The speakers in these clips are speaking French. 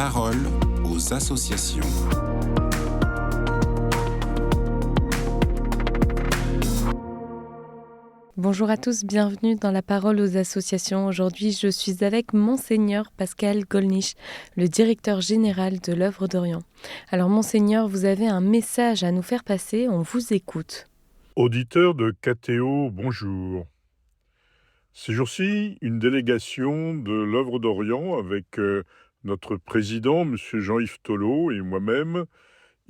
parole aux associations. Bonjour à tous, bienvenue dans la parole aux associations. Aujourd'hui, je suis avec Monseigneur Pascal Gollnisch, le directeur général de l'Œuvre d'Orient. Alors Monseigneur, vous avez un message à nous faire passer, on vous écoute. Auditeurs de KTO, bonjour. Ces jours-ci, une délégation de l'Œuvre d'Orient avec notre président, M. Jean-Yves Tholot, et moi-même,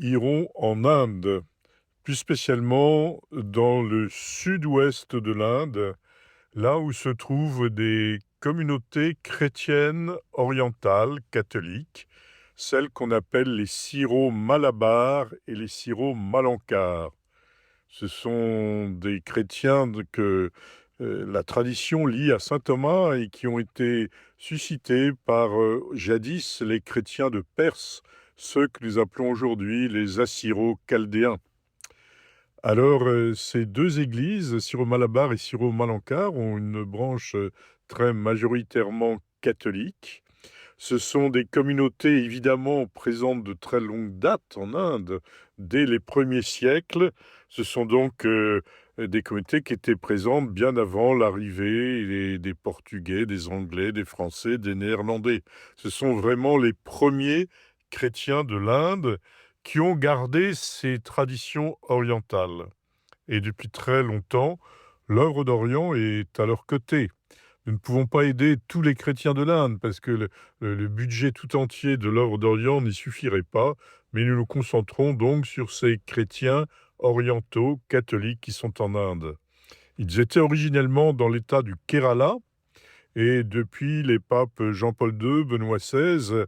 iront en Inde, plus spécialement dans le sud-ouest de l'Inde, là où se trouvent des communautés chrétiennes orientales catholiques, celles qu'on appelle les Syro-Malabars et les Syro-Malankars. Ce sont des chrétiens que la tradition lie à saint Thomas et qui ont été suscités par jadis les chrétiens de Perse, ceux que nous appelons aujourd'hui les Assyro-Chaldéens. Alors, ces deux églises, Syro-Malabar et Syro-Malankar, ont une branche très majoritairement catholique. Ce sont des communautés évidemment présentes de très longue date en Inde, dès les premiers siècles. Ce sont donc des communautés qui étaient présentes bien avant l'arrivée des Portugais, des Anglais, des Français, des Néerlandais. Ce sont vraiment les premiers chrétiens de l'Inde qui ont gardé ces traditions orientales. Et depuis très longtemps, l'Œuvre d'Orient est à leur côté. Nous ne pouvons pas aider tous les chrétiens de l'Inde parce que le budget tout entier de l'Œuvre d'Orient n'y suffirait pas, mais nous nous concentrons donc sur ces chrétiens orientaux catholiques qui sont en Inde. Ils étaient originellement dans l'état du Kerala et depuis les papes Jean-Paul II, Benoît XVI,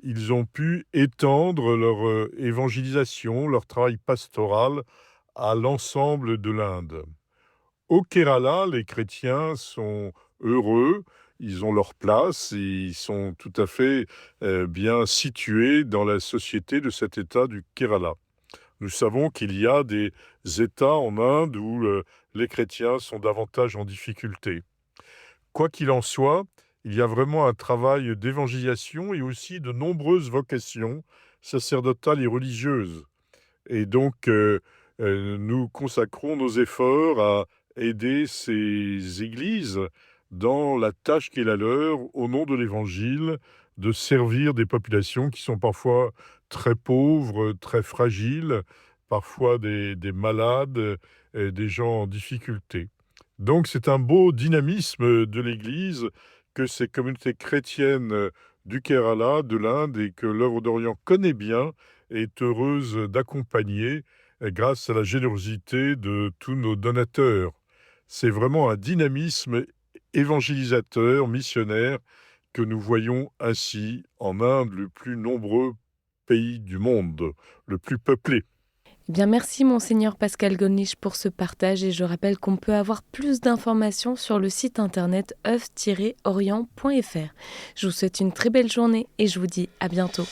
ils ont pu étendre leur évangélisation, leur travail pastoral à l'ensemble de l'Inde. Au Kerala, les chrétiens sont heureux, ils ont leur place, et ils sont tout à fait bien situés dans la société de cet État du Kerala. Nous savons qu'il y a des États en Inde où les chrétiens sont davantage en difficulté. Quoi qu'il en soit, il y a vraiment un travail d'évangélisation et aussi de nombreuses vocations sacerdotales et religieuses. Et donc, nous consacrons nos efforts à aider ces églises dans la tâche qui est la leur, au nom de l'Évangile, de servir des populations qui sont parfois très pauvres, très fragiles, parfois des malades, des gens en difficulté. Donc c'est un beau dynamisme de l'Église que ces communautés chrétiennes du Kerala, de l'Inde, et que l'Œuvre d'Orient connaît bien, est heureuse d'accompagner grâce à la générosité de tous nos donateurs. C'est vraiment un dynamisme évangélisateur, missionnaire, que nous voyons ainsi en Inde, le plus nombreux pays du monde, le plus peuplé. Eh bien, merci Monseigneur Pascal Gollnisch pour ce partage et je rappelle qu'on peut avoir plus d'informations sur le site internet oeuvre-orient.fr. Je vous souhaite une très belle journée et je vous dis à bientôt.